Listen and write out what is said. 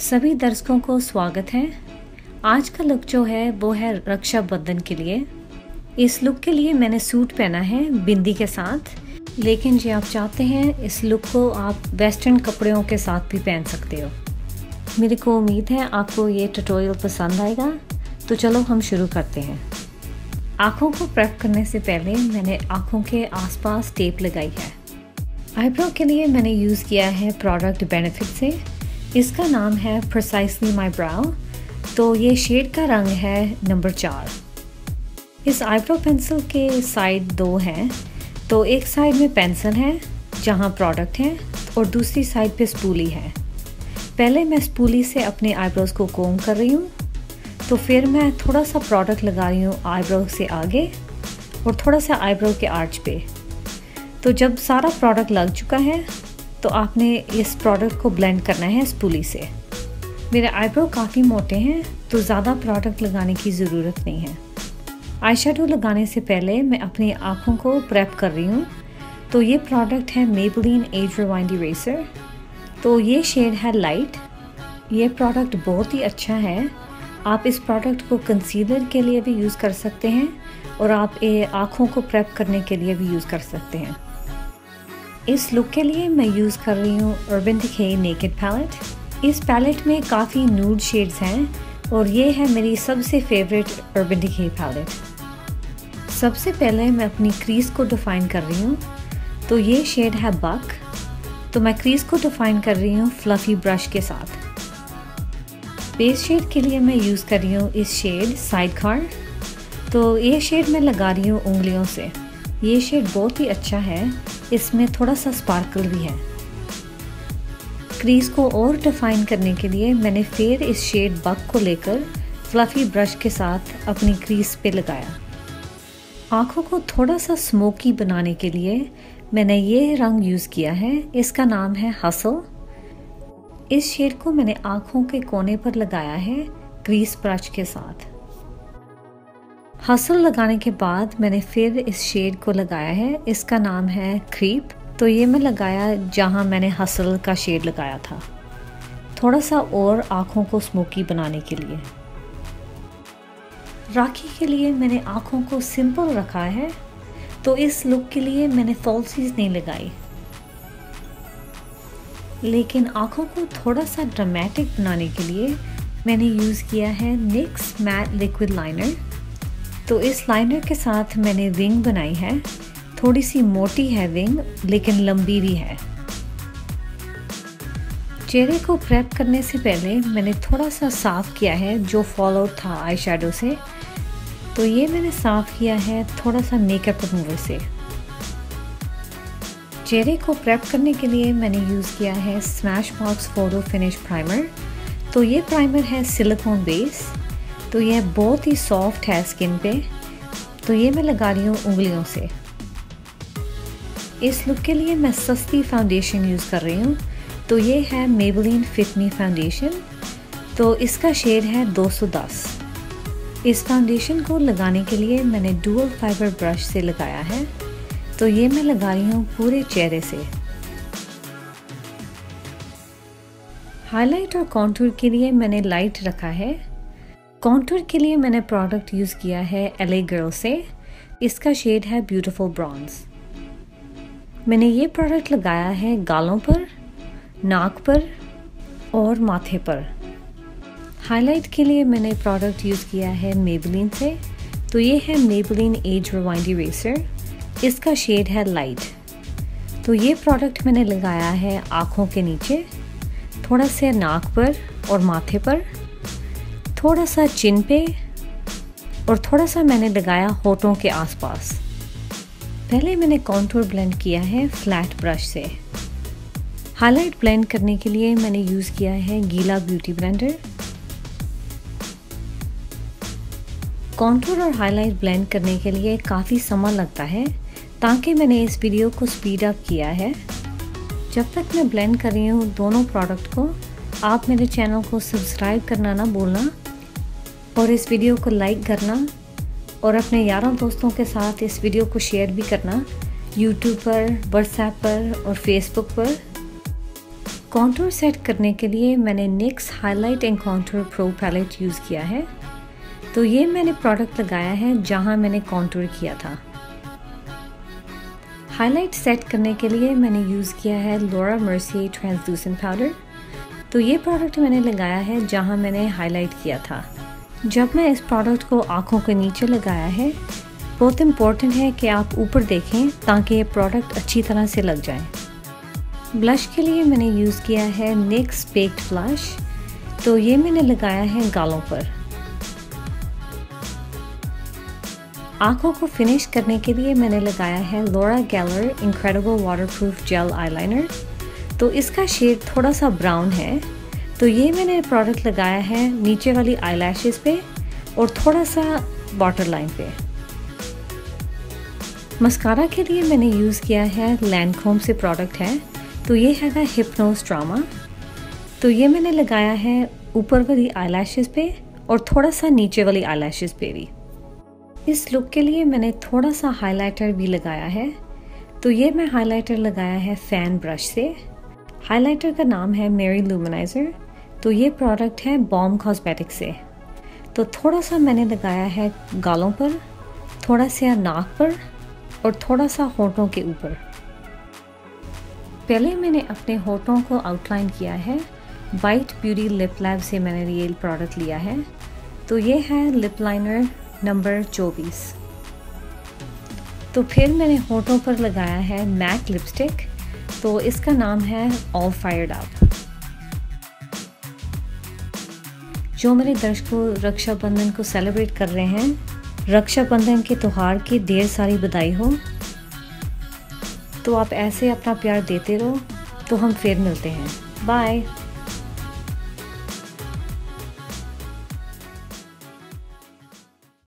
सभी दर्शकों को स्वागत है। आज का लुक जो है वो है रक्षाबंधन के लिए। इस लुक के लिए मैंने सूट पहना है बिंदी के साथ, लेकिन जो आप चाहते हैं इस लुक को आप वेस्टर्न कपड़ों के साथ भी पहन सकते हो। मेरे को उम्मीद है आपको ये ट्यूटोरियल पसंद आएगा। तो चलो हम शुरू करते हैं। आँखों को प्रेप करने से पहले मैंने आँखों के आसपास टेप लगाई है। आईब्रो के लिए मैंने यूज़ किया है प्रोडक्ट बेनिफिट से। इसका नाम है प्रिसाइसली माई ब्राउ। तो ये शेड का रंग है नंबर 4। इस आईब्रो पेंसिल के साइड 2 हैं। तो एक साइड में पेंसिल है जहाँ प्रोडक्ट है और दूसरी साइड पे स्पूली है। पहले मैं स्पूली से अपने आईब्रोज को कोम कर रही हूँ, तो फिर मैं थोड़ा सा प्रोडक्ट लगा रही हूँ आईब्रो से आगे और थोड़ा सा आईब्रो के आर्च पे। तो जब सारा प्रोडक्ट लग चुका है तो आपने इस प्रोडक्ट को ब्लेंड करना है स्पूली से। मेरे आईब्रो काफ़ी मोटे हैं तो ज़्यादा प्रोडक्ट लगाने की ज़रूरत नहीं है। आई शेडो लगाने से पहले मैं अपनी आँखों को प्रेप कर रही हूँ। तो ये प्रोडक्ट है मेबेलिन एज रिवाइंड इरेजर। तो ये शेड है लाइट। ये प्रोडक्ट बहुत ही अच्छा है। आप इस प्रोडक्ट को कंसीलर के लिए भी यूज़ कर सकते हैं और आप ये आँखों को प्रेप करने के लिए भी यूज़ कर सकते हैं। इस लुक के लिए मैं यूज़ कर रही हूँ अर्बन डिके नेकेड पैलेट। इस पैलेट में काफ़ी न्यूड शेड्स हैं और ये है मेरी सबसे फेवरेट अर्बन डिके पैलेट। सबसे पहले मैं अपनी क्रीज को डिफ़ाइन कर रही हूँ। तो ये शेड है बक। तो मैं क्रीज को डिफ़ाइन कर रही हूँ फ्लफ़ी ब्रश के साथ। बेस शेड के लिए मैं यूज़ कर रही हूँ इस शेड साइड कार। तो ये शेड मैं लगा रही हूँ उंगलियों से। ये शेड बहुत ही अच्छा है, इसमें थोड़ा सा स्पार्कल भी है। क्रीज को और डिफाइन करने के लिए मैंने फिर इस शेड बक को लेकर फ्लफ़ी ब्रश के साथ अपनी क्रीज पे लगाया। आँखों को थोड़ा सा स्मोकी बनाने के लिए मैंने ये रंग यूज़ किया है। इसका नाम है हसल। इस शेड को मैंने आँखों के कोने पर लगाया है क्रीज ब्रश के साथ। हसल लगाने के बाद मैंने फिर इस शेड को लगाया है। इसका नाम है क्रीप। तो ये मैं लगाया जहाँ मैंने हसल का शेड लगाया था, थोड़ा सा और आँखों को स्मोकी बनाने के लिए। राखी के लिए मैंने आँखों को सिंपल रखा है। तो इस लुक के लिए मैंने फॉल्सीज नहीं लगाई, लेकिन आँखों को थोड़ा सा ड्रामेटिक बनाने के लिए मैंने यूज़ किया है NYX मैट लिक्विड लाइनर। तो इस लाइनर के साथ मैंने विंग बनाई है। थोड़ी सी मोटी है विंग, लेकिन लंबी भी है। चेहरे को प्रेप करने से पहले मैंने थोड़ा सा साफ़ किया है जो फॉल आउट था आई शेडो से। तो ये मैंने साफ़ किया है थोड़ा सा मेकअप रिमूवर से। चेहरे को प्रेप करने के लिए मैंने यूज़ किया है स्मैशबॉक्स फोटो फिनिश प्राइमर। तो ये प्राइमर है सिलिकॉन बेस। तो यह बहुत ही सॉफ्ट है स्किन पे। तो ये मैं लगा रही हूँ उंगलियों से। इस लुक के लिए मैं सस्ती फाउंडेशन यूज़ कर रही हूँ। तो ये है मेबेलिन फिट मी फाउंडेशन। तो इसका शेड है 210। इस फाउंडेशन को लगाने के लिए मैंने डुअल फाइबर ब्रश से लगाया है। तो ये मैं लगा रही हूँ पूरे चेहरे से। हाईलाइट और कॉन्टूर के लिए मैंने लाइट रखा है। कॉन्टूर के लिए मैंने प्रोडक्ट यूज़ किया है LA गर्ल से। इसका शेड है ब्यूटीफुल ब्रॉन्ज। मैंने ये प्रोडक्ट लगाया है गालों पर, नाक पर और माथे पर। हाईलाइट के लिए मैंने प्रोडक्ट यूज़ किया है मेबेलिन से। तो ये है मेबेलिन एज रिवाइंड इरेजर। इसका शेड है लाइट। तो ये प्रोडक्ट मैंने लगाया है आँखों के नीचे, थोड़ा सा नाक पर और माथे पर, थोड़ा सा चिन पे और थोड़ा सा मैंने लगाया होठों के आसपास। पहले मैंने कॉन्टूर ब्लेंड किया है फ्लैट ब्रश से। हाईलाइट ब्लेंड करने के लिए मैंने यूज़ किया है गीला ब्यूटी ब्लेंडर। कॉन्टूर और हाईलाइट ब्लेंड करने के लिए काफ़ी समय लगता है, ताकि मैंने इस वीडियो को स्पीड अप किया है। जब तक मैं ब्लेंड कर रही हूँ दोनों प्रोडक्ट को, आप मेरे चैनल को सब्सक्राइब करना ना भूलना और इस वीडियो को लाइक करना और अपने यारों दोस्तों के साथ इस वीडियो को शेयर भी करना, YouTube पर, WhatsApp पर और Facebook पर। कॉन्टूर सेट करने के लिए मैंने NYX highlight and contour pro palette use किया है। तो ये मैंने प्रोडक्ट लगाया है जहाँ मैंने कॉन्टूर किया था। हाईलाइट सेट करने के लिए मैंने यूज़ किया है Laura Mercier ट्रांसलूसेंट पाउडर। तो ये प्रोडक्ट मैंने लगाया है जहाँ मैंने हाईलाइट किया था। जब मैं इस प्रोडक्ट को आँखों के नीचे लगाया है, बहुत इम्पोर्टेंट है कि आप ऊपर देखें ताकि ये प्रोडक्ट अच्छी तरह से लग जाए। ब्लश के लिए मैंने यूज़ किया है NYX बेक्ड ब्लश। तो ये मैंने लगाया है गालों पर। आँखों को फिनिश करने के लिए मैंने लगाया है Laura Geller incredible waterproof jail eyeliner. तो इसका शेड थोड़ा सा ब्राउन है। तो ये मैंने प्रोडक्ट लगाया है नीचे वाली आईलैशेस पे और थोड़ा सा वाटर लाइन पे। मस्कारा के लिए मैंने यूज़ किया है लैंडकोम से प्रोडक्ट है। तो ये हैगा हिप्नोस ड्रामा। तो ये मैंने लगाया है ऊपर वाली आईलैशेस पे और थोड़ा सा नीचे वाली आईलैशेस पे भी। इस लुक के लिए मैंने थोड़ा सा हाइलाइटर भी लगाया है। तो ये मैं हाइलाइटर लगाया है फैन ब्रश से। हाइलाइटर का नाम है मेरी लुमिनाइजर। तो ये प्रोडक्ट है बॉम कॉस्मेटिक से। तो थोड़ा सा मैंने लगाया है गालों पर, थोड़ा सा नाक पर और थोड़ा सा होठों के ऊपर। पहले मैंने अपने होठों को आउटलाइन किया है। बाइट ब्यूटी लिप लैब से मैंने ये प्रोडक्ट लिया है। तो ये है लिप लाइनर नंबर 24। तो फिर मैंने होठों पर लगाया है मैट लिपस्टिक। तो इसका नाम है ऑल फायर्ड अप। जो मेरे दर्शकों रक्षाबंधन को सेलिब्रेट कर रहे हैं, रक्षाबंधन के त्यौहार की ढेर सारी बधाई हो। तो आप ऐसे अपना प्यार देते रहो। तो हम फिर मिलते हैं। बाय।